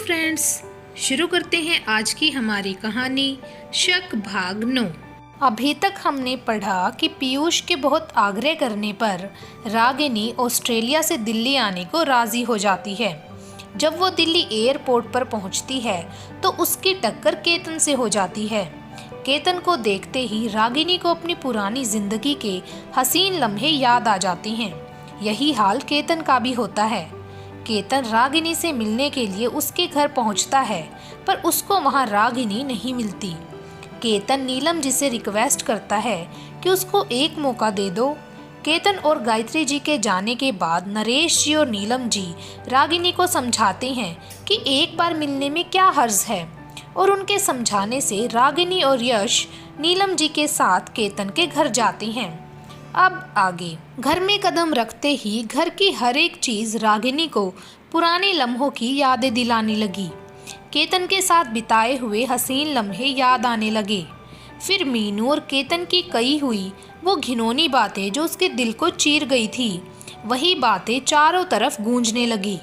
Friends, शुरू करते हैं आज की हमारी कहानी शक भाग 9। अभी तक हमने पढ़ा कि पीयूष के बहुत आग्रह करने पर रागिनी ऑस्ट्रेलिया से दिल्ली आने को राजी हो जाती है। जब वो दिल्ली एयरपोर्ट पर पहुंचती है तो उसकी टक्कर केतन से हो जाती है। केतन को देखते ही रागिनी को अपनी पुरानी जिंदगी के हसीन लम्हे याद आ जाते हैं। यही हाल केतन का भी होता है। केतन रागिनी से मिलने के लिए उसके घर पहुंचता है, पर उसको वहां रागिनी नहीं मिलती। केतन नीलम जी से रिक्वेस्ट करता है कि उसको एक मौका दे दो। केतन और गायत्री जी के जाने के बाद नरेश जी और नीलम जी रागिनी को समझाते हैं कि एक बार मिलने में क्या हर्ज है, और उनके समझाने से रागिनी और यश नीलम जी के साथ केतन के घर जाते हैं। अब आगे घर में कदम रखते ही घर की हर एक चीज रागिनी को पुराने लम्हों की यादें दिलाने लगी। केतन के साथ बिताए हुए हसीन लम्हे याद आने लगे। फिर मीनू और केतन की कही हुई वो घिनौनी बातें जो उसके दिल को चीर गई थी, वही बातें चारों तरफ गूंजने लगी।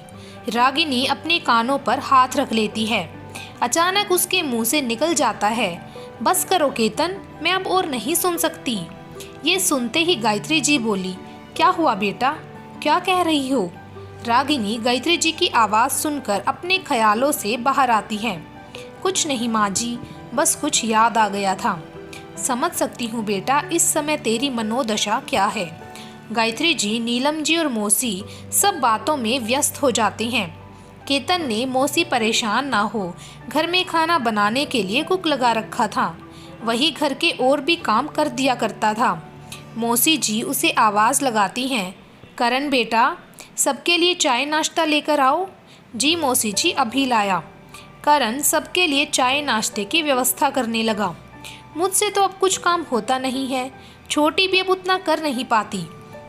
रागिनी अपने कानों पर हाथ रख लेती है। अचानक उसके मुंह से निकल जाता है, बस करो केतन, मैं अब और नहीं सुन सकती। ये सुनते ही गायत्री जी बोली, क्या हुआ बेटा, क्या कह रही हो? रागिनी गायत्री जी की आवाज़ सुनकर अपने ख्यालों से बाहर आती है। कुछ नहीं माँ जी, बस कुछ याद आ गया था। समझ सकती हूँ बेटा, इस समय तेरी मनोदशा क्या है। गायत्री जी, नीलम जी और मौसी सब बातों में व्यस्त हो जाते हैं। केतन ने मौसी परेशान ना हो घर में खाना बनाने के लिए कुक लगा रखा था। वही घर के और भी काम कर दिया करता था। मौसी जी उसे आवाज़ लगाती हैं, करण बेटा, सबके लिए चाय नाश्ता लेकर आओ। जी मौसी जी, अभी लाया। करण सबके लिए चाय नाश्ते की व्यवस्था करने लगा। मुझसे तो अब कुछ काम होता नहीं है, छोटी भी अब उतना कर नहीं पाती।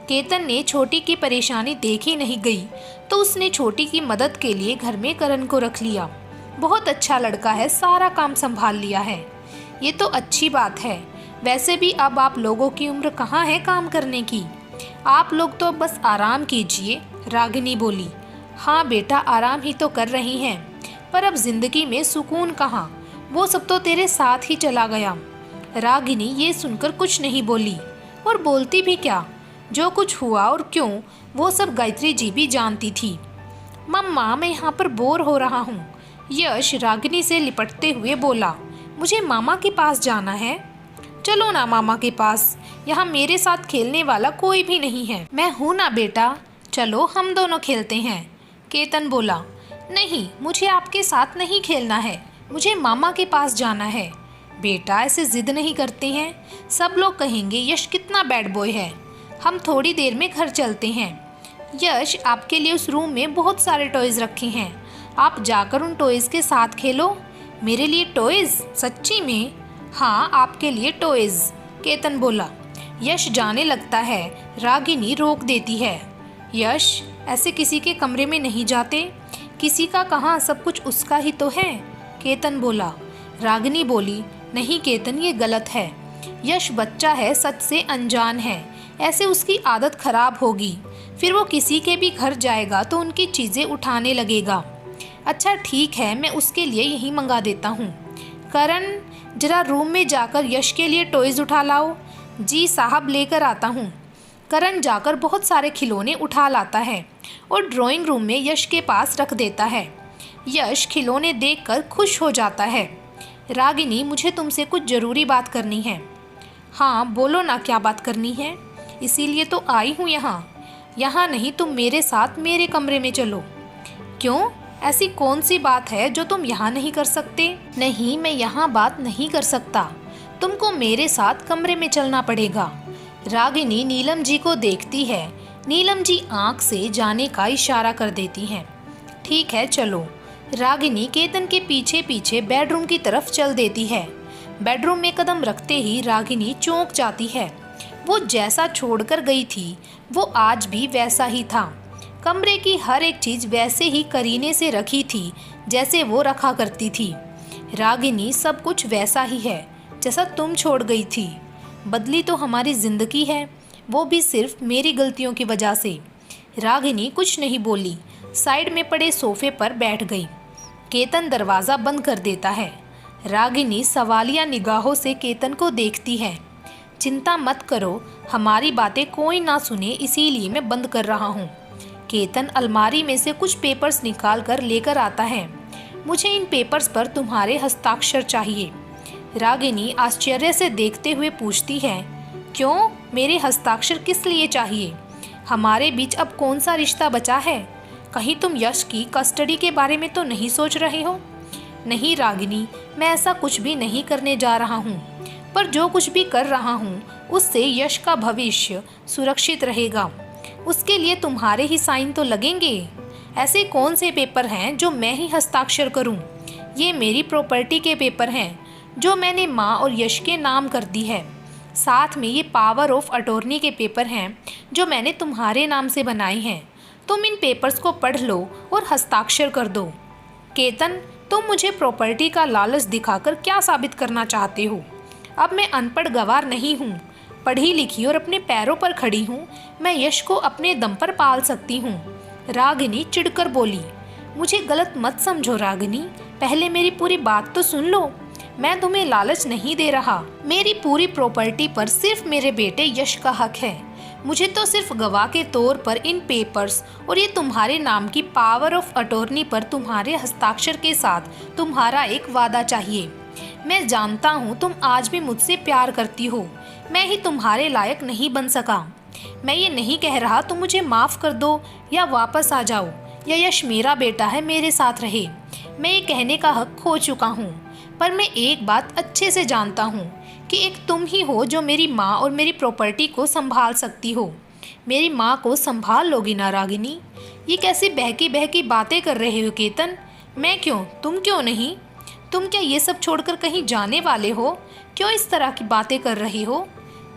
केतन ने छोटी की परेशानी देखी नहीं गई तो उसने छोटी की मदद के लिए घर में करण को रख लिया। बहुत अच्छा लड़का है, सारा काम संभाल लिया है। ये तो अच्छी बात है। वैसे भी अब आप लोगों की उम्र कहाँ है काम करने की, आप लोग तो बस आराम कीजिए। रागिनी बोली, हाँ बेटा, आराम ही तो कर रही हैं, पर अब जिंदगी में सुकून कहाँ, वो सब तो तेरे साथ ही चला गया। रागिनी ये सुनकर कुछ नहीं बोली, और बोलती भी क्या, जो कुछ हुआ और क्यों वो सब गायत्री जी भी जानती थी। मम्मा, मैं यहाँ पर बोर हो रहा हूँ। यश रागिनी से लिपटते हुए बोला, मुझे मामा के पास जाना है। चलो ना मामा के पास, यहाँ मेरे साथ खेलने वाला कोई भी नहीं है। मैं हूँ ना बेटा, चलो हम दोनों खेलते हैं। केतन बोला, नहीं, मुझे आपके साथ नहीं खेलना है, मुझे मामा के पास जाना है। बेटा, ऐसे जिद नहीं करते हैं, सब लोग कहेंगे यश कितना बैड बॉय है। हम थोड़ी देर में घर चलते हैं। यश, आपके लिए उस रूम में बहुत सारे टॉयज़ रखे हैं, आप जाकर उन टॉयज़ के साथ खेलो। मेरे लिए टॉयज़? सच्ची में? हाँ, आपके लिए टॉयज़, केतन बोला। यश जाने लगता है, रागिनी रोक देती है। यश, ऐसे किसी के कमरे में नहीं जाते, किसी का कहाँ, सब कुछ उसका ही तो है, केतन बोला। रागिनी बोली, नहीं केतन, ये गलत है। यश बच्चा है, सच से अनजान है, ऐसे उसकी आदत खराब होगी, फिर वो किसी के भी घर जाएगा तो उनकी चीज़ें उठाने लगेगा। अच्छा ठीक है, मैं उसके लिए यही मंगा देता हूँ। करण, जरा रूम में जाकर यश के लिए टॉयज़ उठा लाओ। जी साहब, लेकर आता हूँ। करण जाकर बहुत सारे खिलौने उठा लाता है और ड्राइंग रूम में यश के पास रख देता है। यश खिलौने देखकर खुश हो जाता है। रागिनी, मुझे तुमसे कुछ ज़रूरी बात करनी है। हाँ बोलो ना, क्या बात करनी है? इसीलिए तो आई हूँ यहाँ नहीं, तुम मेरे साथ मेरे कमरे में चलो। क्यों, ऐसी कौन सी बात है जो तुम यहाँ नहीं कर सकते? नहीं, मैं यहाँ बात नहीं कर सकता, तुमको मेरे साथ कमरे में चलना पड़ेगा। रागिनी नीलम जी को देखती है। नीलम जी आँख से जाने का इशारा कर देती हैं। ठीक है, चलो। रागिनी केतन के पीछे पीछे बेडरूम की तरफ चल देती है। बेडरूम में कदम रखते ही रागिनी चौंक जाती है। वो जैसा छोड़कर गई थी वो आज भी वैसा ही था। कमरे की हर एक चीज़ वैसे ही करीने से रखी थी जैसे वो रखा करती थी। रागिनी, सब कुछ वैसा ही है जैसा तुम छोड़ गई थी। बदली तो हमारी ज़िंदगी है, वो भी सिर्फ मेरी गलतियों की वजह से। रागिनी कुछ नहीं बोली, साइड में पड़े सोफे पर बैठ गई। केतन दरवाज़ा बंद कर देता है। रागिनी सवालिया निगाहों से केतन को देखती है। चिंता मत करो, हमारी बातें कोई ना सुने, इसीलिए मैं बंद कर रहा हूँ। केतन अलमारी में से कुछ पेपर्स निकाल कर लेकर आता है। मुझे इन पेपर्स पर तुम्हारे हस्ताक्षर चाहिए। रागिनी आश्चर्य से देखते हुए पूछती है, क्यों, मेरे हस्ताक्षर किस लिए चाहिए? हमारे बीच अब कौन सा रिश्ता बचा है? कहीं तुम यश की कस्टडी के बारे में तो नहीं सोच रहे हो? नहीं रागिनी, मैं ऐसा कुछ भी नहीं करने जा रहा हूँ, पर जो कुछ भी कर रहा हूँ उससे यश का भविष्य सुरक्षित रहेगा। उसके लिए तुम्हारे ही साइन तो लगेंगे। ऐसे कौन से पेपर हैं जो मैं ही हस्ताक्षर करूँ? ये मेरी प्रॉपर्टी के पेपर हैं जो मैंने माँ और यश के नाम कर दी है। साथ में ये पावर ऑफ अटॉर्नी के पेपर हैं जो मैंने तुम्हारे नाम से बनाए हैं। तुम इन पेपर्स को पढ़ लो और हस्ताक्षर कर दो। केतन, तुम मुझे प्रॉपर्टी का लालच दिखाकर क्या साबित करना चाहते हो? अब मैं अनपढ़ गवार नहीं हूँ, पढ़ी लिखी और अपने पैरों पर खड़ी हूँ। मैं यश को अपने दम पर पाल सकती हूँ। रागिनी चिढ़कर बोली। मुझे गलत मत समझो रागिनी, पहले मेरी पूरी बात तो सुन लो। मैं तुम्हें लालच नहीं दे रहा। मेरी पूरी प्रॉपर्टी पर सिर्फ मेरे बेटे यश का हक है। मुझे तो सिर्फ गवाह के तौर पर इन पेपर्स और ये तुम्हारे नाम की पावर ऑफ अटॉर्नी पर तुम्हारे हस्ताक्षर के साथ तुम्हारा एक वादा चाहिए। मैं जानता हूँ तुम आज भी मुझसे प्यार करती हो। मैं ही तुम्हारे लायक नहीं बन सका। मैं ये नहीं कह रहा तुम मुझे माफ़ कर दो या वापस आ जाओ या यश मेरा बेटा है, मेरे साथ रहे। मैं ये कहने का हक खो चुका हूँ, पर मैं एक बात अच्छे से जानता हूँ कि एक तुम ही हो जो मेरी माँ और मेरी प्रॉपर्टी को संभाल सकती हो। मेरी माँ को संभाल लोगी ना रागिनी? ये कैसी बहकी बहकी बातें कर रहे हो केतन? मैं क्यों, तुम क्यों नहीं? तुम क्या ये सब छोड़कर कहीं जाने वाले हो? क्यों इस तरह की बातें कर रही हो?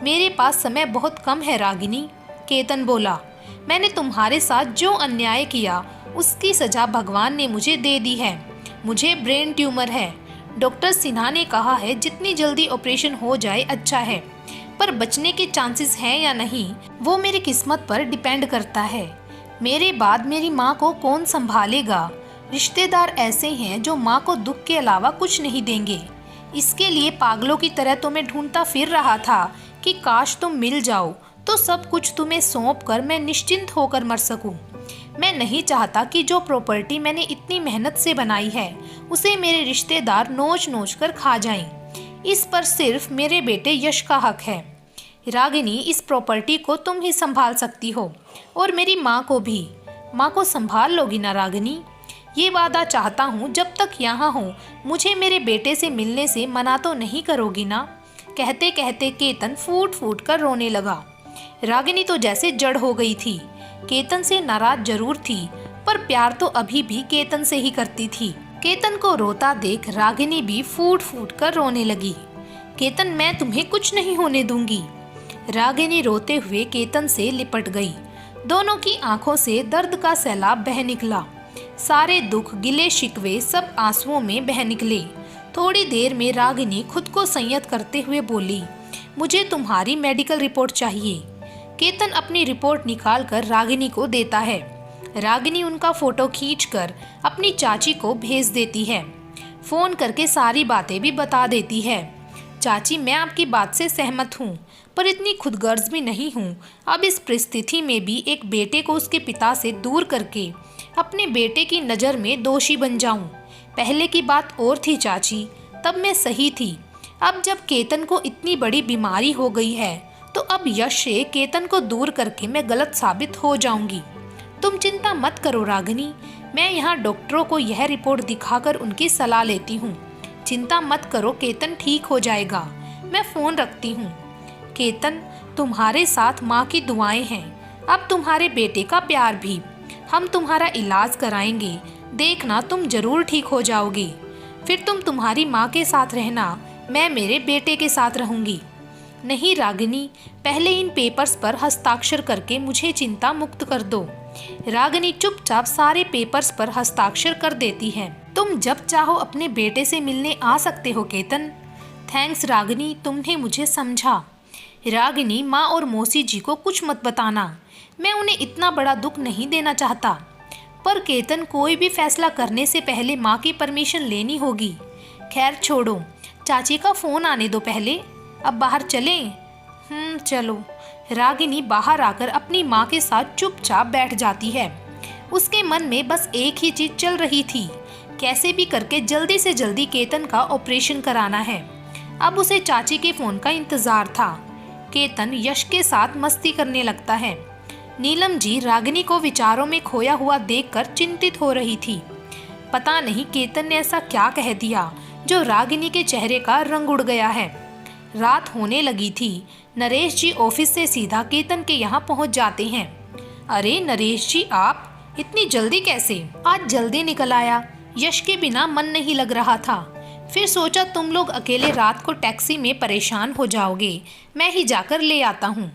मेरे पास समय बहुत कम है रागिनी, केतन बोला। मैंने तुम्हारे साथ जो अन्याय किया उसकी सज़ा भगवान ने मुझे दे दी है। मुझे ब्रेन ट्यूमर है। डॉक्टर सिन्हा ने कहा है जितनी जल्दी ऑपरेशन हो जाए अच्छा है, पर बचने के चांसेस हैं या नहीं वो मेरी किस्मत पर डिपेंड करता है। मेरे बाद मेरी माँ को कौन संभालेगा? रिश्तेदार ऐसे हैं जो माँ को दुख के अलावा कुछ नहीं देंगे। इसके लिए पागलों की तरह तो मैं ढूंढता फिर रहा था कि काश तुम मिल जाओ तो सब कुछ तुम्हें सौंप कर मैं निश्चिंत होकर मर सकूं। मैं नहीं चाहता कि जो प्रॉपर्टी मैंने इतनी मेहनत से बनाई है उसे मेरे रिश्तेदार नोच नोच कर खा जाएं। इस पर सिर्फ मेरे बेटे यश का हक है। रागिनी, इस प्रॉपर्टी को तुम ही संभाल सकती हो और मेरी माँ को भी। माँ को संभाल लोगी ना रागिनी? ये वादा चाहता हूँ जब तक यहाँ हो मुझे मेरे बेटे से मिलने से मना तो नहीं करोगी ना? कहते कहते केतन फूट फूट कर रोने लगा। रागिनी तो जैसे जड़ हो गई थी। केतन से नाराज जरूर थी, पर प्यार तो अभी भी केतन से ही करती थी। केतन को रोता देख रागिनी भी फूट फूट कर रोने लगी। केतन, मैं तुम्हें कुछ नहीं होने दूंगी। रागिनी रोते हुए केतन से लिपट गई। दोनों की आंखों से दर्द का सैलाब बह निकला। सारे दुख, गिले शिकवे सब आंसुओं में बह निकले। थोड़ी देर में रागिनी खुद को संयत करते हुए बोली, मुझे तुम्हारी मेडिकल रिपोर्ट चाहिए। केतन अपनी रिपोर्ट निकालकर रागिनी को देता है। रागिनी उनका फोटो खींचकर अपनी चाची को भेज देती है। फ़ोन करके सारी बातें भी बता देती है। चाची, मैं आपकी बात से सहमत हूँ, पर इतनी खुदगर्ज भी नहीं हूँ। अब इस परिस्थिति में भी एक बेटे को उसके पिता से दूर करके अपने बेटे की नज़र में दोषी बन जाऊँ। पहले की बात और थी चाची, तब मैं सही थी। अब जब केतन को इतनी बड़ी बीमारी हो गई है तो अब यश से केतन को दूर करके मैं गलत साबित हो जाऊंगी। तुम चिंता मत करो रागिनी, मैं यहाँ डॉक्टरों को यह रिपोर्ट दिखाकर उनकी सलाह लेती हूँ। चिंता मत करो, केतन ठीक हो जाएगा। मैं फ़ोन रखती हूँ। केतन, तुम्हारे साथ माँ की दुआएं हैं, अब तुम्हारे बेटे का प्यार भी। हम तुम्हारा इलाज कराएंगे, देखना तुम जरूर ठीक हो जाओगी। फिर तुम तुम्हारी माँ के साथ रहना, मैं मेरे बेटे के साथ रहूँगी। नहीं रागिनी, पहले इन पेपर्स पर हस्ताक्षर करके मुझे चिंता मुक्त कर दो। रागिनी चुपचाप सारे पेपर्स पर हस्ताक्षर कर देती है। तुम जब चाहो अपने बेटे से मिलने आ सकते हो केतन। थैंक्स रागिनी, तुमने मुझे समझा। रागिनी, माँ और मौसी जी को कुछ मत बताना, मैं उन्हें इतना बड़ा दुख नहीं देना चाहता। पर केतन कोई भी फैसला करने से पहले माँ की परमिशन लेनी होगी। खैर छोड़ो, चाची का फ़ोन आने दो पहले। अब बाहर चलें? चलो। रागिनी बाहर आकर अपनी माँ के साथ चुपचाप बैठ जाती है। उसके मन में बस एक ही चीज़ चल रही थी, कैसे भी करके जल्दी से जल्दी केतन का ऑपरेशन कराना है। अब उसे चाची के फ़ोन का इंतज़ार था। केतन यश के साथ मस्ती करने लगता है। नीलम जी रागिनी को विचारों में खोया हुआ देखकर चिंतित हो रही थी। पता नहीं केतन ने ऐसा क्या कह दिया जो रागिनी के चेहरे का रंग उड़ गया है। रात होने लगी थी। नरेश जी ऑफिस से सीधा केतन के यहाँ पहुँच जाते हैं। अरे नरेश जी, आप इतनी जल्दी कैसे? आज जल्दी निकल आया, यश के बिना मन नहीं लग रहा था। फिर सोचा तुम लोग अकेले रात को टैक्सी में परेशान हो जाओगे, मैं ही जाकर ले आता हूँ।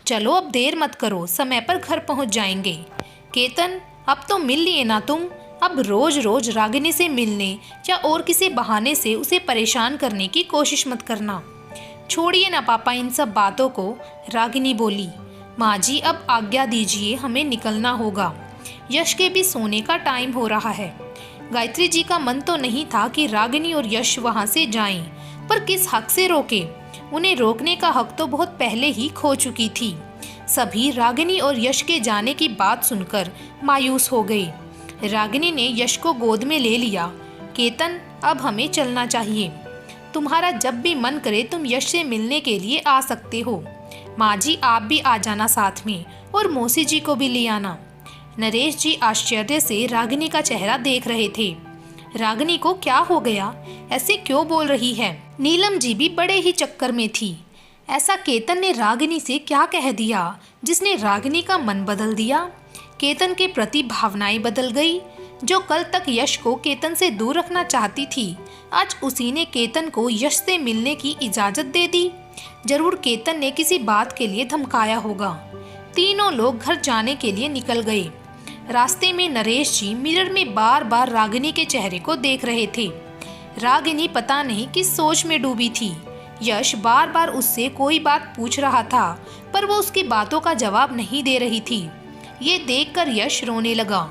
चलो अब देर मत करो, समय पर घर पहुँच जाएंगे। केतन, अब तो मिल लिए ना तुम, अब रोज रोज रागिनी से मिलने या और किसी बहाने से उसे परेशान करने की कोशिश मत करना। छोड़िए ना पापा इन सब बातों को, रागिनी बोली। माँ जी अब आज्ञा दीजिए, हमें निकलना होगा। यश के भी सोने का टाइम हो रहा है। गायत्री जी का मन तो नहीं था कि रागिनी और यश वहां से जाएं, पर किस हक से रोके? उन्हें रोकने का हक तो बहुत पहले ही खो चुकी थी। सभी रागिनी और यश के जाने की बात सुनकर मायूस हो गए। रागिनी ने यश को गोद में ले लिया। केतन, अब हमें चलना चाहिए। तुम्हारा जब भी मन करे तुम यश से मिलने के लिए आ सकते हो। माँ जी आप भी आ जाना साथ में, और मौसी जी को भी ले आना। नरेश जी आश्चर्य से रागिनी का चेहरा देख रहे थे। रागिनी को क्या हो गया? ऐसे क्यों बोल रही है? नीलम जी भी बड़े ही चक्कर में थी। ऐसा केतन ने रागिनी से क्या कह दिया जिसने रागिनी का मन बदल दिया? केतन के प्रति भावनाएं बदल गई। जो कल तक यश को केतन से दूर रखना चाहती थी, आज उसी ने केतन को यश से मिलने की इजाज़त दे दी। जरूर केतन ने किसी बात के लिए धमकाया होगा। तीनों लोग घर जाने के लिए निकल गए। रास्ते में नरेश जी मिरर में बार बार रागिनी के चेहरे को देख रहे थे। रागिनी पता नहीं किस सोच में डूबी थी। यश बार बार उससे कोई बात पूछ रहा था, पर वो उसकी बातों का जवाब नहीं दे रही थी। ये देखकर यश रोने लगा।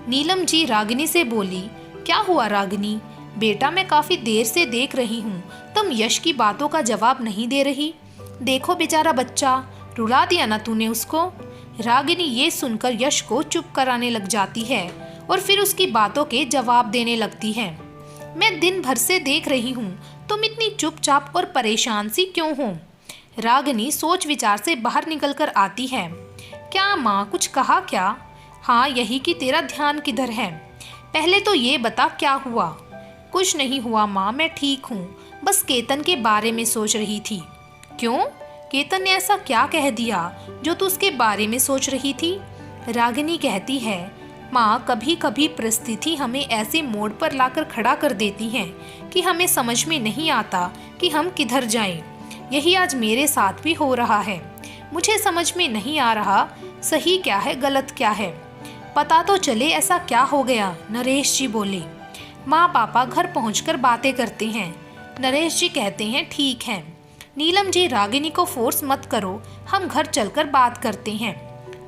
नीलम जी रागिनी से बोली, क्या हुआ रागिनी? बेटा मैं काफ़ी देर से देख रही हूँ, तुम यश की बातों का जवाब नहीं दे रही। देखो बेचारा बच्चा, रुला दिया ना तूने उसको। रागिनी ये सुनकर यश को चुप कराने लग जाती है और फिर उसकी बातों के जवाब देने लगती है। मैं दिन भर से देख रही हूँ, तुम इतनी चुपचाप और परेशान सी क्यों हो? रागिनी सोच विचार से बाहर निकलकर आती है। क्या माँ, कुछ कहा क्या? हाँ, यही कि तेरा ध्यान किधर है? पहले तो ये बता क्या हुआ? कुछ नहीं हुआ माँ, मैं ठीक हूँ, बस केतन के बारे में सोच रही थी। क्यों? केतन ने ऐसा क्या कह दिया जो तू उसके बारे में सोच रही थी? रागिनी कहती है, माँ कभी कभी परिस्थिति हमें ऐसे मोड़ पर लाकर खड़ा कर देती है कि हमें समझ में नहीं आता कि हम किधर जाएं। यही आज मेरे साथ भी हो रहा है। मुझे समझ में नहीं आ रहा सही क्या है गलत क्या है। पता तो चले ऐसा क्या हो गया। नरेश जी बोले। माँ पापा घर पहुंचकर बातें करते हैं। नरेश जी कहते हैं ठीक है। नीलम जी रागिनी को फोर्स मत करो, हम घर चलकर बात करते हैं।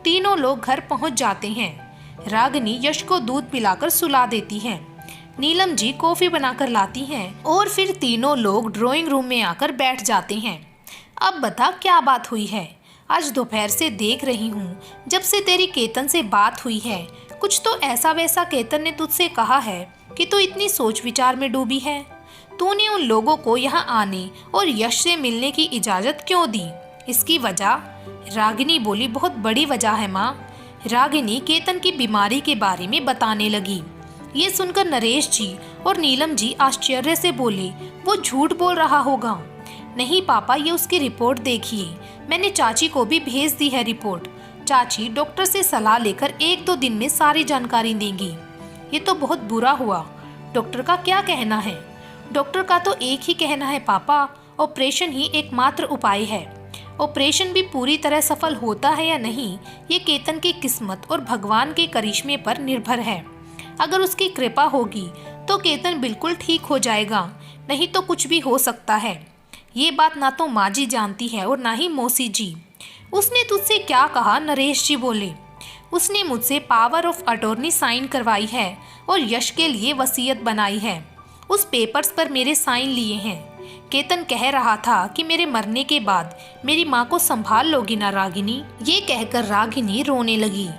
तीनों लोग घर पहुंच जाते हैं। रागिनी यश को दूध पिलाकर सुला देती है। नीलम जी कॉफी बनाकर लाती हैं और फिर तीनों लोग ड्राइंग रूम में आकर बैठ जाते हैं। अब बता क्या बात हुई है? आज दोपहर से देख रही हूँ, जब से तेरी केतन से बात हुई है, कुछ तो ऐसा वैसा केतन ने तुझसे कहा है कि तू इतनी सोच विचार में डूबी है। तूने उन लोगों को यहाँ आने और यश से मिलने की इजाज़त क्यों दी? इसकी वजह? रागिनी बोली, बहुत बड़ी वजह है माँ। रागिनी केतन की बीमारी के बारे में बताने लगी। ये सुनकर नरेश जी और नीलम जी आश्चर्य से बोले, वो झूठ बोल रहा होगा। नहीं पापा, ये उसकी रिपोर्ट देखिए, मैंने चाची को भी भेज दी है रिपोर्ट। चाची डॉक्टर से सलाह लेकर 1-2 दिन में सारी जानकारी देंगी। ये तो बहुत बुरा हुआ। डॉक्टर का क्या कहना है? डॉक्टर का तो एक ही कहना है पापा, ऑपरेशन ही एकमात्र उपाय है। ऑपरेशन भी पूरी तरह सफल होता है या नहीं, ये केतन की किस्मत और भगवान के करिश्मे पर निर्भर है। अगर उसकी कृपा होगी तो केतन बिल्कुल ठीक हो जाएगा, नहीं तो कुछ भी हो सकता है। ये बात ना तो माँ जी जानती है और ना ही मौसी जी। उसने तुझसे क्या कहा? नरेश जी बोले। उसने मुझसे पावर ऑफ अटॉर्नी साइन करवाई है और यश के लिए वसीयत बनाई है। उस पेपर्स पर मेरे साइन लिए हैं। केतन कह रहा था कि मेरे मरने के बाद मेरी माँ को संभाल लोगी ना रागिनी। ये कहकर रागिनी रोने लगी।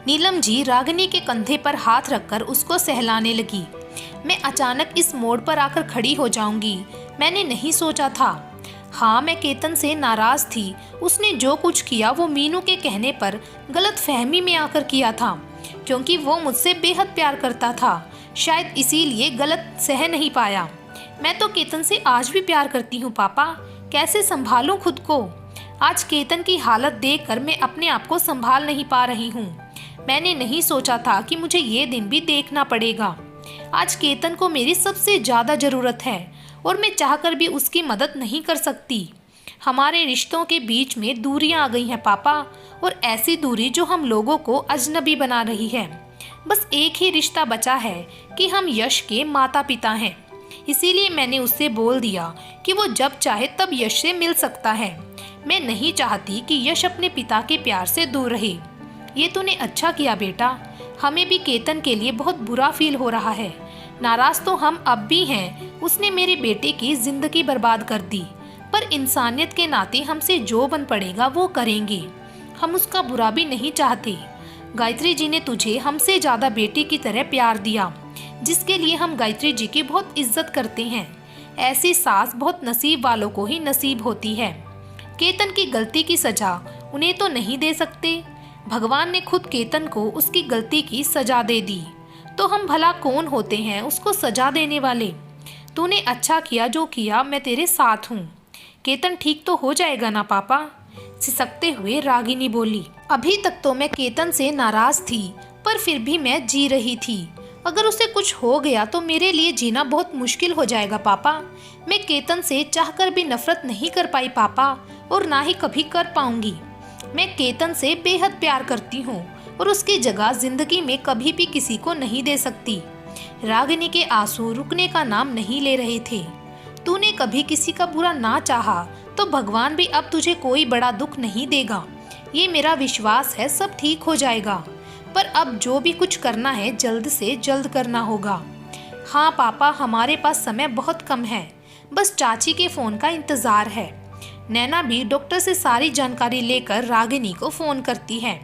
नीलम जी रागिनी के कंधे पर हाथ रखकर उसको सहलाने लगी। मैं अचानक इस मोड़ पर आकर खड़ी हो जाऊंगी, मैंने नहीं सोचा था। हाँ, मैं केतन से नाराज थी। उसने जो कुछ किया वो मीनू के कहने पर गलत फहमी में आकर किया था, क्योंकि वो मुझसे बेहद प्यार करता था। शायद इसीलिए गलत सह नहीं पाया। मैं तो केतन से आज भी प्यार करती हूँ पापा। कैसे संभालूं खुद को? आज केतन की हालत देखकर मैं अपने आप को संभाल नहीं पा रही हूँ। मैंने नहीं सोचा था कि मुझे ये दिन भी देखना पड़ेगा। आज केतन को मेरी सबसे ज़्यादा ज़रूरत है और मैं चाहकर भी उसकी मदद नहीं कर सकती। हमारे रिश्तों के बीच में दूरियां आ गई हैं पापा, और ऐसी दूरी जो हम लोगों को अजनबी बना रही है। बस एक ही रिश्ता बचा है कि हम यश के माता पिता हैं। इसीलिए मैंने उससे बोल दिया कि वो जब चाहे तब यश से मिल सकता है। मैं नहीं चाहती कि यश अपने पिता के प्यार से दूर रहे। ये तूने अच्छा किया बेटा। हमें भी केतन के लिए बहुत बुरा फील हो रहा है। नाराज तो हम अब भी हैं। उसने मेरे बेटे की जिंदगी बर्बाद कर दी, पर इंसानियत के नाते हमसे जो बन पड़ेगा वो करेंगे। हम उसका बुरा भी नहीं चाहते। गायत्री जी ने तुझे हमसे ज़्यादा बेटे की तरह प्यार दिया, जिसके लिए हम गायत्री जी की बहुत इज्जत करते हैं। ऐसी सास बहुत नसीब वालों को ही नसीब होती है। केतन की गलती की सजा उन्हें तो नहीं दे सकते। भगवान ने खुद केतन को उसकी गलती की सजा दे दी, तो हम भला कौन होते हैं उसको सजा देने वाले। तूने अच्छा किया जो किया, मैं तेरे साथ हूँ। केतन ठीक तो हो जाएगा ना पापा? सिसकते हुए रागिनी बोली। अभी तक तो मैं केतन से नाराज थी, पर फिर भी मैं जी रही थी। अगर उसे कुछ हो गया तो मेरे लिए जीना बहुत मुश्किल हो जाएगा पापा। मैं केतन से चाहकर भी नफरत नहीं कर पाई पापा, और ना ही कभी कर पाऊंगी। मैं केतन से बेहद प्यार करती हूँ और उसकी जगह जिंदगी में कभी भी किसी को नहीं दे सकती। रागिनी के आंसू रुकने का नाम नहीं ले रहे थे। तूने कभी किसी का बुरा ना चाहा तो भगवान भी अब तुझे कोई बड़ा दुख नहीं देगा। ये मेरा विश्वास है, सब ठीक हो जाएगा। पर अब जो भी कुछ करना है जल्द से जल्द करना होगा। हाँ पापा, हमारे पास समय बहुत कम है। बस चाची के फ़ोन का इंतज़ार है। नैना भी डॉक्टर से सारी जानकारी लेकर रागिनी को फ़ोन करती है।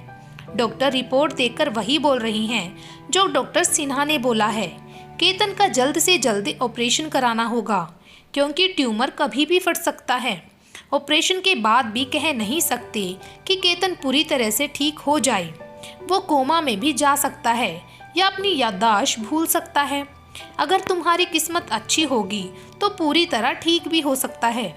डॉक्टर रिपोर्ट देखकर वही बोल रही हैं जो डॉक्टर सिन्हा ने बोला है। केतन का जल्द से जल्द ऑपरेशन कराना होगा, क्योंकि ट्यूमर कभी भी फट सकता है। ऑपरेशन के बाद भी कह नहीं सकते कि केतन पूरी तरह से ठीक हो जाए। वो कोमा में भी जा सकता है या अपनी याददाश्त भूल सकता है। अगर तुम्हारी किस्मत अच्छी होगी तो पूरी तरह ठीक भी हो सकता है।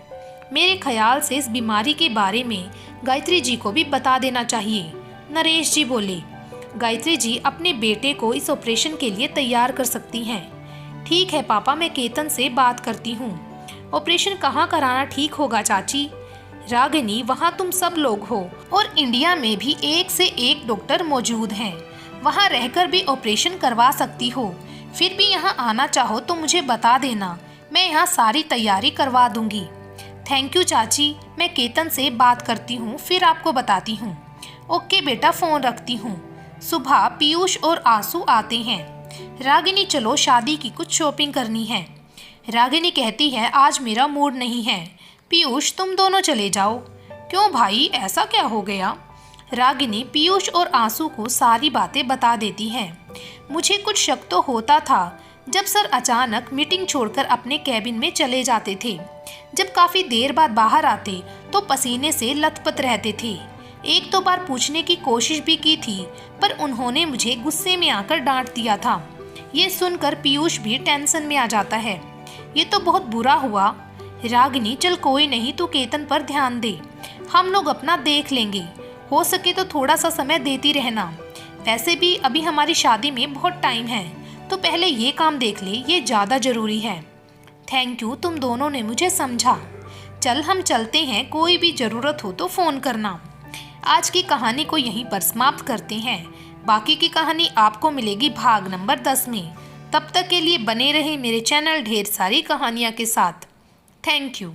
मेरे ख्याल से इस बीमारी के बारे में गायत्री जी को भी बता देना चाहिए। नरेश जी बोले। गायत्री जी अपने बेटे को इस ऑपरेशन के लिए तैयार कर सकती हैं। ठीक है पापा, मैं केतन से बात करती हूँ। ऑपरेशन कहाँ कराना ठीक होगा चाची? रागिनी, वहाँ तुम सब लोग हो और इंडिया में भी एक से एक डॉक्टर मौजूद हैं। वहाँ रहकर भी ऑपरेशन करवा सकती हो। फिर भी यहाँ आना चाहो तो मुझे बता देना, मैं यहाँ सारी तैयारी करवा दूंगी। थैंक यू चाची, मैं केतन से बात करती हूँ, फिर आपको बताती हूँ। ओके बेटा, फ़ोन रखती हूँ। सुबह पीयूष और आंसू आते हैं। रागिनी, चलो शादी की कुछ शॉपिंग करनी है। रागिनी कहती है आज मेरा मूड नहीं है। पीयूष, तुम दोनों चले जाओ। क्यों भाई, ऐसा क्या हो गया? रागिनी पीयूष और आंसू को सारी बातें बता देती है। मुझे कुछ शक तो होता था जब सर अचानक मीटिंग छोड़कर अपने कैबिन में चले जाते थे। जब काफ़ी देर बाद बाहर आते तो पसीने से लथपथ रहते थे। एक दो बार पूछने की कोशिश भी की थी, पर उन्होंने मुझे गुस्से में आकर डांट दिया था। ये सुनकर पीयूष भी टेंशन में आ जाता है। ये तो बहुत बुरा हुआ। रागिनी, चल कोई नहीं, तू केतन पर ध्यान दे, हम लोग अपना देख लेंगे। हो सके तो थोड़ा सा समय देती रहना। वैसे भी अभी हमारी शादी में बहुत टाइम है, तो पहले ये काम देख ले, ये ज़्यादा ज़रूरी है। थैंक यू, तुम दोनों ने मुझे समझा। चल हम चलते हैं, कोई भी ज़रूरत हो तो फ़ोन करना। आज की कहानी को यहीं पर समाप्त करते हैं। बाकी की कहानी आपको मिलेगी भाग नंबर 10 में। तब तक के लिए बने रहे मेरे चैनल ढेर सारी कहानियाँ के साथ। Thank you.